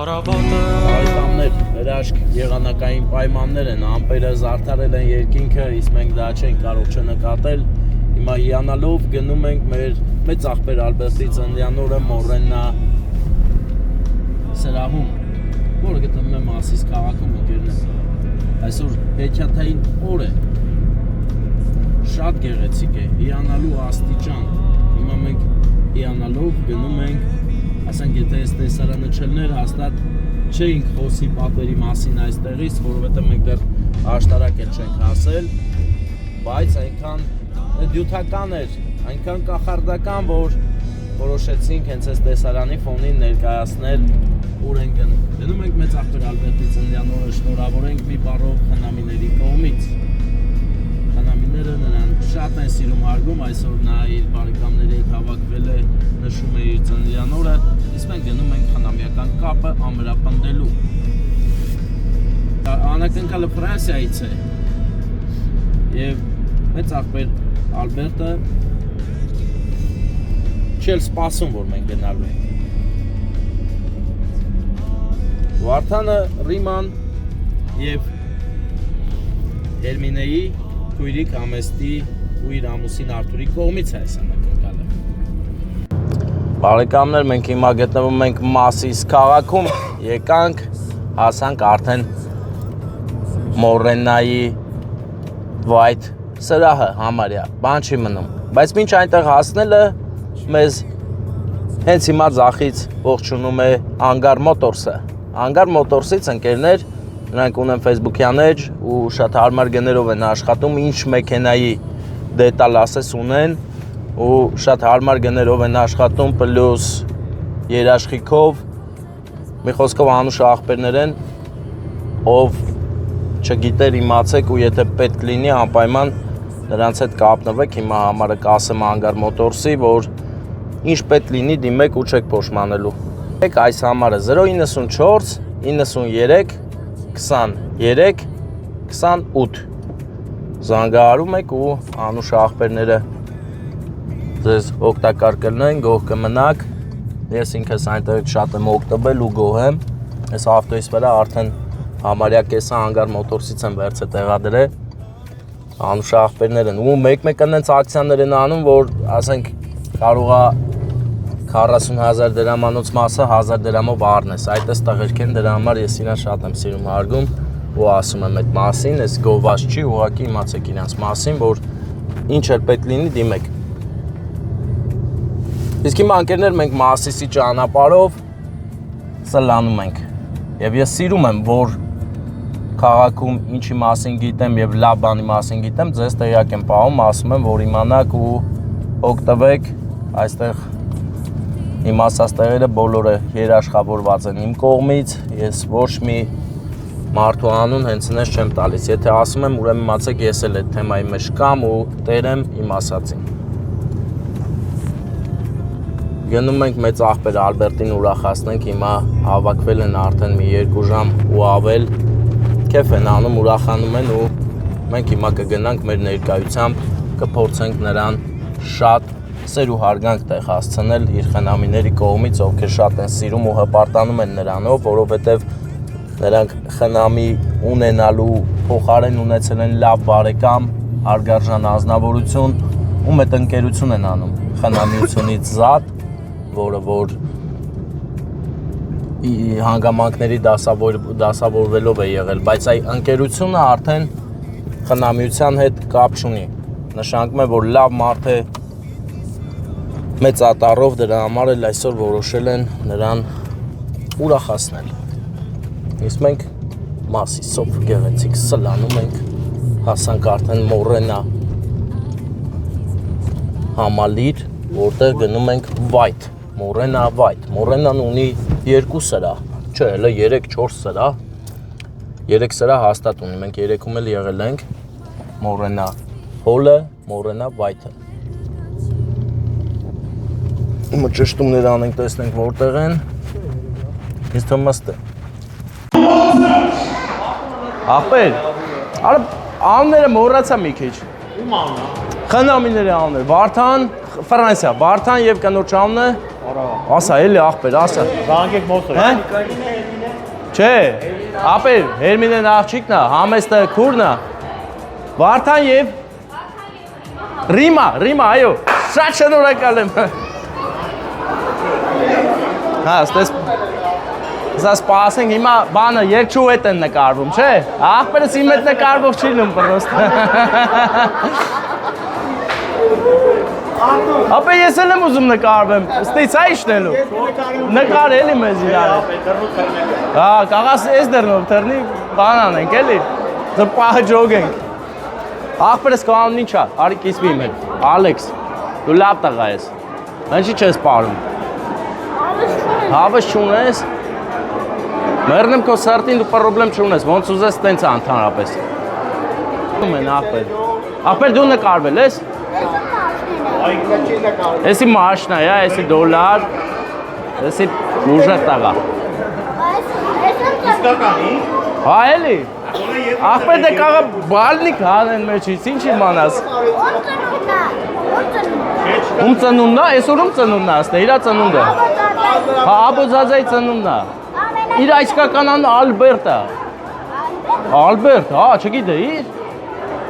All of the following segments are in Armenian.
Բարեկամներ, հրաշք եղանակային պայմաններ են, ամպերը զարդարել են երկինքը, իսկ մենք դա չենք կարող չնկատել։ Հիմա հիանալով գնում ենք մեր մեծ աղբեր Ալբերտի ծննդյան օրը Մորեննա սրահում, որը գտնվում է Մասիս քաղաքում ընկերներ։ Այսօր հեքիաթային օր է, շատ գեղեցիկ է, հիանալու աստիճան։ Հիմա մենք հիանալով գնում ենք, ասենք եթե այս տեսարանը չլներ, հաստատ չէինք խոսի պատերի մասին այստեղից, որովհետև մենք դեռ աշտարակ էլ չենք հասել, բայց այնքան դյութական էր, այնքան կախարդական, որ որոշեցինք հենց այս տեսարանի ֆոնին ներկայացնել ուր ենք գնում։ Գնում ենք մեծ աղբեր Ալբերտի ծննդյան օրը շնորհավորենք մի բառով խնամիների կողմից։ Խնամիները նրան շատ են սիրում հարգում, այսօր նա իր բարեկամների հետ հավաքվել է, նշում է իր ծննդյան օրը, իսկ մենք գնում ենք խնամիական կապը ամրապնդելու։ Անակնկալը Ֆրանսիայից է եւ մեծ աղբեր Ալբերտը չել սպասում, որ մենք գնալու ենք։ Վարդանը Ռիման եւ Հերմինեի քույրիկ Ամեստի ու իր ամուսին Արթուրի կողմից է այս անակնկալը։ Բարեկամներ, մենք հիմա գտնվում ենք Մասիս քաղաքում, եկանք, հասանք արդեն Մորեննայի White սրահը համարյա, բան չի մնում, բայց մինչ այնտեղ հասնելը մեզ հենց հիմա ձախից ողջունում է Անգար Մոտորսը։ Անգար Մոտորսից ընկերներ, նրանք ունեն Facebook-յան էջ ու շատ հարմար գներով են աշխատում, ինչ մեքենայի դետալ ասես ունեն ու շատ հարմար գներով են աշխատում, պլյուս երաշխիքով, մի խոսքով անուշ աղբերներ են, ով չգիտեր իմացեք ու եթե պետք լինի անպայման նրանց հետ կապնվեք, հիմա համարը կասեմ Անգար Մոտորսի, որ ինչ պետք լինի դիմեք ու չեք փոշմանելու։ Այս համարը 094 93 23 28 զանգահարում եք ու անուշ աղբերները ձեզ օգտակար կլինեն, գոհ կմնաք։ Ես ինքս այնտեղ շատ եմ օգտվել ու գոհ եմ։ Այս ավտոյիս վրա արդեն համարյա կեսը Անգար Մոտորսից են վերցը տեղադրել անուշ աղբերներ են ու մեկ-մեկ այնց ակցիաներ են անում, որ ասենք կարող է 40,000 դրամանոց մասը 1000 դրամով առնես, այդպես տղերք են, դրա համար ես իրան շատ եմ սիրում հարգում ու ասում եմ այդ մասին, այս գովված չի, ուղղակի իմացեք իրանց մասին, որ ինչ էլ պետք լինի դիմեք։ Իսկ հիմա ընկերներ մենք Մասիսի ճանապարհով սլանում ենք եւ ես սիրում եմ, որ քաղաքում ինչի մասին գիտեմ եւ լավ բանի մասին գիտեմ, ձեզ տեղյակ եմ պահում, ասում եմ, որ իմանաք ու օգտվեք, այստեղ իմ ասած տեղերը բոլորը երաշխավորված են իմ կողմից, ես ոչ մի մարդու անուն հենց ինձ չեմ տալիս, եթե ասում եմ, ուրեմն իմացեք ես էլ այդ թեմայի մեջ կամ ու տերեմ իմ ասածին։ Գնում ենք մեծ աղբեր Ալբերտին ուրախացնենք, հիմա հավաքվել են արդեն մի 2 ժամ ու ավել, քեֆ են անում, ուրախանում են ու մենք հիմա կգնանք մեր ներկայությամբ, կփորձենք նրան շատ սեր ու հարգանք տեղ հասցնել իր խնամիների կողմից, ովքեր շատ են սիրում ու հպարտանում են նրանով, որովհետև նրանք խնամի ունենալու փոխարեն ունեցել են լավ բարեկամ, հարգարժան ազնվորություն ու մեծ ընկերություն են անում խնամիությունից զատ, որը որ հանգամանքների դասավորվելով է եղել, բայց այ ընկերությունը արդեն խնամիության հետ կապ չունի, նշանակում է, որ լավ մարդ է մեծ ատառով, դրա համար էլ այսօր որոշել են նրան ուրախացնել։ Իսկ մենք Մասիսով գեղեցիկ սլանում ենք, հասանք արդեն Մորեննա համալիր, որտեղ գնում ենք White, Մորեննա White։ Մորեննան ունի 2 սրահ, չէ, հələ 3-4 սրահ, 3 սրահ հաստատ ունի, մենք 3-ում էլ եղել ենք, Մորեննա Hall-ը, Մորեննա White-ը։ Ումը ճշտումներ անենք, տեսնենք որտեղ են, ես թոմաստ է։ Աղբեր, արա անները մոռացա մի քիչ։ Ում անունը։ Խնամիների անունը, Վարդան, Ֆրանսիա, Վարդան եւ կնոջ անունը Ասա, էլի աղբեր, ասա։ Զանգեք մոսը։ Չէ, ապեր, Հերմինեն աղջիկն է, համեստը քուրն է։ Վարդան եւ Ռիմա, այո։ Շատ շնորհակալ եմ։ Հա, ստես Սա սպասենք հիմա բանը երկչու հետ են նկարվում, չէ։ Աղբերս իմ հետ նկարվող չի լինում պրոստ։ Ապե ես էլ եմ ուզում նկարվեմ, ստից է իշնելու։ Նկար էլի մեզ իրար։ Հա, կաղաս ես դրնով թրնի բան անենք էլի։ Պահը ջոգենք։ Աղբերս կանուն ինչ է, արի կիսվի իմ հետ։ Ալեքս, դու լավ տղա ես։ Ինչի չես պարում։ Հավես չունես։ Մերնեմ քո սրտին դու պրոբլեմ չունես, ոնց ուզես տենց անթանրապես։ Աղբեր դու նկարվել ես։ Էսի մաշնա, էսի դոլար, էսի ուժը տաղա։ Իսկականի։ Հա էլի։ Աղբեր դե կաղա բալնիկ հանեն մեջից, ինչ իմանաս։ Ում ծնունդն է, այսօր ում ծնունդն է, ասնե, իրա ծնունդը։ Հա, Աբոզազայի ծնունդն է։ Իր այսկականան Ալբերտ է։ Ալբերտ, հա, չգիտեիր։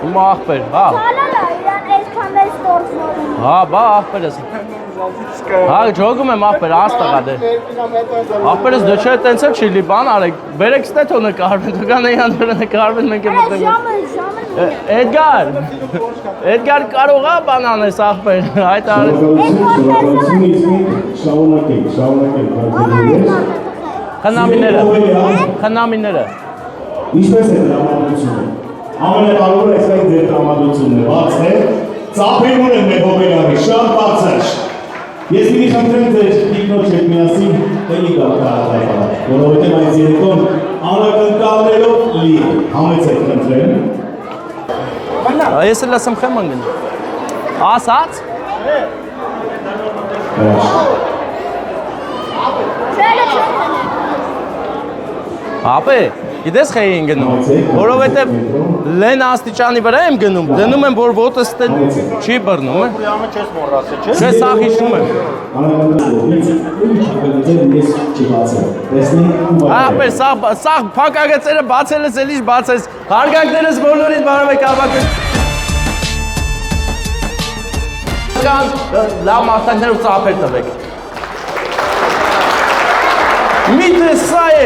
Իմ աղբեր, հա։ Հա, բա աղբերս։ Հա, ջոգում եմ աղբեր, աստղա դե։ Աղբերս դե չէ, տենց էլ չի լի, բան արեք, բերեք ստեթո նկարվեն, դու կան էյան դրը նկարվեն, մենք եմ ուտենք։ Էդգար կարող է բան անես աղբեր, այդ արես։ Խնամիները։ Ինչպես է տրամադրությունը։ Ամենակարևորը այսպես ձեր տրամադրությունն է, բաց է, ծափերուն եմ մեր հոբելյանի, շատ բացաշ։ Ես մի խնդրեմ ձեր ինքնոջ հետ միասին էլի գալ կարատայպարակ, որովհետև այս երեկոն անակնկալներով լի համեց եք խնդրեմ։ Ես էլ ասեմ խեմ անգն։ Ասաց։ Ապե, գիտես խեի են գնում, որովհետև լեն աստիճանի վրա եմ գնում, դնում եմ, որ ոտս չի բռնում, է։ Չէ, սաղ հիշում եմ։ Աղբեր, սաղ պակագեցերը բացել ես, էլ իշ բացես, հարգանքներս բոլորից բարով եք ավակը։ Լավ մարդակներով ծապեր տվեք։ Միթե սա է։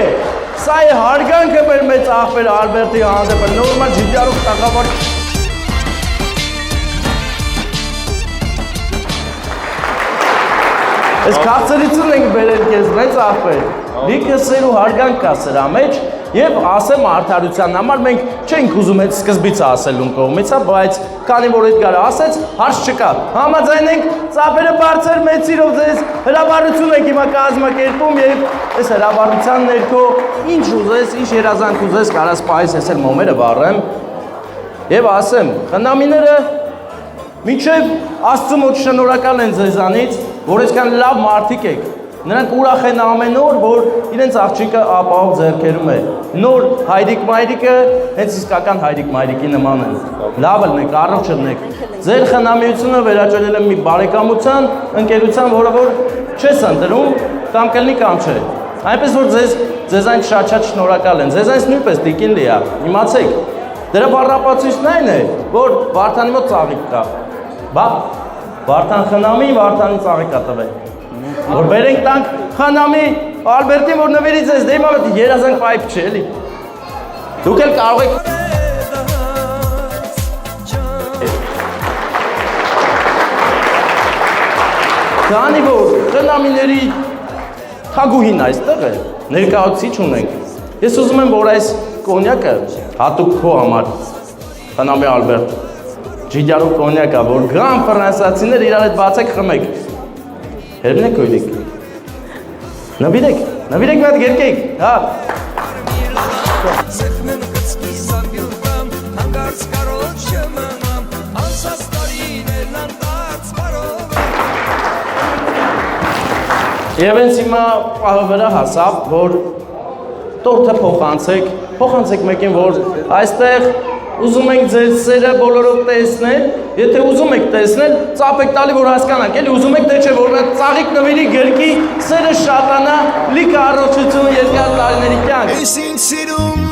Սա է հարգանքը մեր մեծ աղբեր Ալբերտի հանդեպ, նորմալ ջիդյարով տաղավար։ Ես կաղցրիցուն ենք բերել կեզ մեծ աղբեր, լիքը սեր ու հարգանք կա սրա մեջ, և ասեմ արդարության համար մենք չենք ուզում այդ սկզբից ասելուն կողմից, բայց քանի որ Էդգարը ասեց, հարց չկա, համաձայնենք ծափերը բարձր մեծիրով ձեզ հրավառություն ենք հիմա կազմակերպում և այս հրավառության ներքո ինչ ուզես, ինչ երազանք ուզես կարաս պահես ես էլ մոմերը վառեմ և ասեմ, խնամիները մինչև Աստծու մոտ շնորհակալ են ձեզանից, որ այսքան լավ մարդիկ եք, նրանք ուրախ են ամեն օր, որ իրենց աղջիկը ապահով ձեռքերում է, նոր հայրիկ մայրիկը հենց իսկական հայրիկ մայրիկի նման են, լավ ելնեք, առողջ ելնեք, ձեր խնամիությունը վերաճելել եմ մի բարեկամության, ընկերության, որը որ չես ընտրում, կամ կլնի կամ չէ, այնպես որ ձեզ այն շատ շնորհակալ են, ձեզ այնց նույնպես տիկին լիա, իմացեք, դրա բառապացույցն այն է, որ Վարդանի մոտ ծաղիկ կա, բա, Վարդան խնամի, Վարդանի ծաղիկ կա տվել, որ բերենք տանք խանամի Ալբերտին, որ նվերից ես դե իմանդ երազանք պայպ չէ, էլի։ Դուք էլ կարող եք։ Քանի որ խնամիների թագուհին այստեղ է, ներկայացուցիչ ունենք։ Ես ուզում եմ, որ այս կոնյակը հատուկ քո համար, խնամի Ալբերտ, ջիդյարով կոնյակը, որ գան ֆրանսիացիներ իրար հետ բացեք խմեք։ Հերնեք ոյլիկ, նվիրեք վատ գերկեք, հա։ Եվ ենց հիմա պահը վրա հասավ, որ տորթը փոխանցեք մեկին, որ այստեղ ուզում ենք ձեր սերը բոլորով տեսնել, եթե ուզում եք տեսնել, ծափ եք տալի, որ հասկանանք, էլի ուզում եք թե չէ, որ ծաղիկ նվիրի գրքի սերը շատանա, լիքը առողջություն, երկար տարիների կյանք։ Esin siruni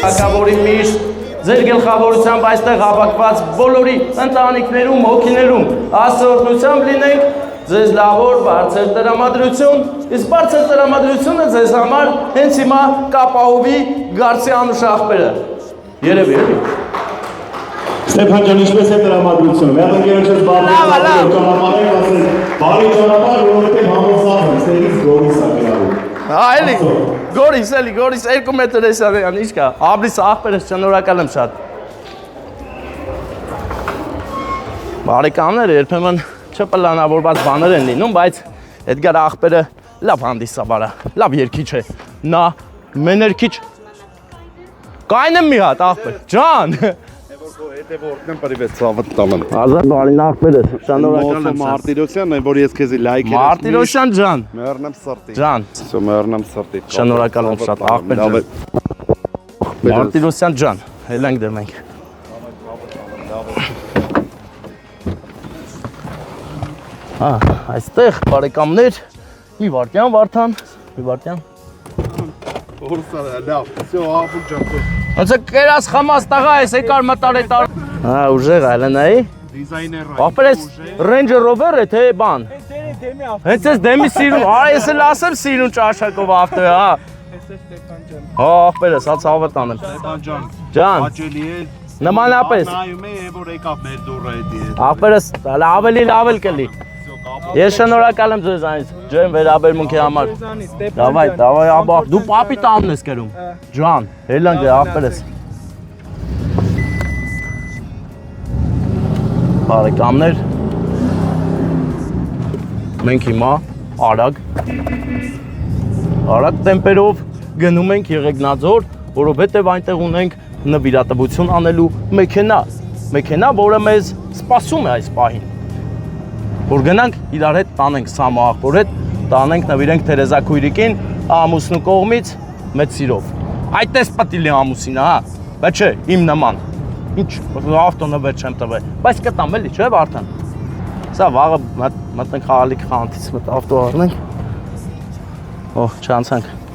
Հակավորի միշտ ձեր գլխավորությամբ այստեղ հավաքված բոլորի ընտանիքներում, հոգիներում աստծորտնությամբ լինենք ձեզ լավոր բարձր տրամադրություն, իսկ բարձր տրամադրությունը ձեզ համար հենց հիմա կապահովի Գարսի Անուշ աղբերը։ Երևի, էլի։ Ստեփան ջան, ինչպես է տրամադրությունը։ Մեր ընկերոջս բարի ճանապարհ ասել, բարի ճանապարհ, որովհետև համոզված եմ, ստերից գորիս է գրավում։ Էլի, գորիս, 2 մետր է սարան, ինչ կա, աբրիս աղբերս շնորհակալ եմ շատ։ Բարեկամները երբեմն չպլանավորված բաներ են լինում, բայց Էդգար աղբերը լավ հանդիսաբար է, լավ երգիչ է, նա մեներքիչ, կայնեմ մի հատ աղբեր, ջան։ Հետևորդն պրիվետ ցավդ տալն։ Ազատ բարին աղբերս, շնորհակալ եմ։ Մարտիրոսյանն է, որ ես քեզի լայք եմ։ Մարտիրոսյան ջան։ Մեռնեմ սրտի։ Ջան։ Всё, մեռնեմ սրտի։ Շնորհակալ եմ շատ աղբեր ջան։ Մարտիրոսյան ջան, հելանք դեմենք։ Այստեղ բարեկամներ, մի վարդյան Վարդան, մի վարդյան։ Որսա լավ, всё, ապուլ ջան։ Ոնց է կերած խմած տղա ես եկար մտար այդ ուժեղ այլ նայի։ Դիզայներ։ Ախպերս Range Rover է թե բան։ Հենց էս դեմի սիրուն, արա ես էլ ասեմ սիրուն ճաշակով ավտո է, հա։ Հա, ախպերս, հա ցավը տանեմ։ Ստեփան ջան։ Ջան։ Հաճելի է։ Նմանապես։ Նայում է, որ եկավ մեր դուրը էդի։ Ախպերս ավելի լավ էլ կլի։ Ես շնորհակալ եմ ձեզ այնից, ջան վերաբերմունքի համար։ Դավայ, աբա, դու պապի տանն ես կերում։ Ջան, հելանք է ախպերս։ Բարեկամներ, մենք հիմա արագ տեմպերով գնում ենք Եղեգնաձոր, որովհետև այնտեղ ունենք նվիրատվություն անելու մեքենա, որը մեզ սպասում է այս պահին։ Որ գնանք իրար հետ տանենք Սամո աղբոր հետ, տանենք նվիրենք Թերեզա Քույրիկին ամուսնու կողմից մեծ սիրով։ Այդպես պետք է ամուսինը, հա, բայց չէ, իմ նման։ Ինչ, ավտոնը չեմ տվել, բայց կտամ էլի, չէ Վարդան։ Սա վաղը մտնենք խաղալիք խանութից մտ ավտո առնենք։ Օհ, չանցանք։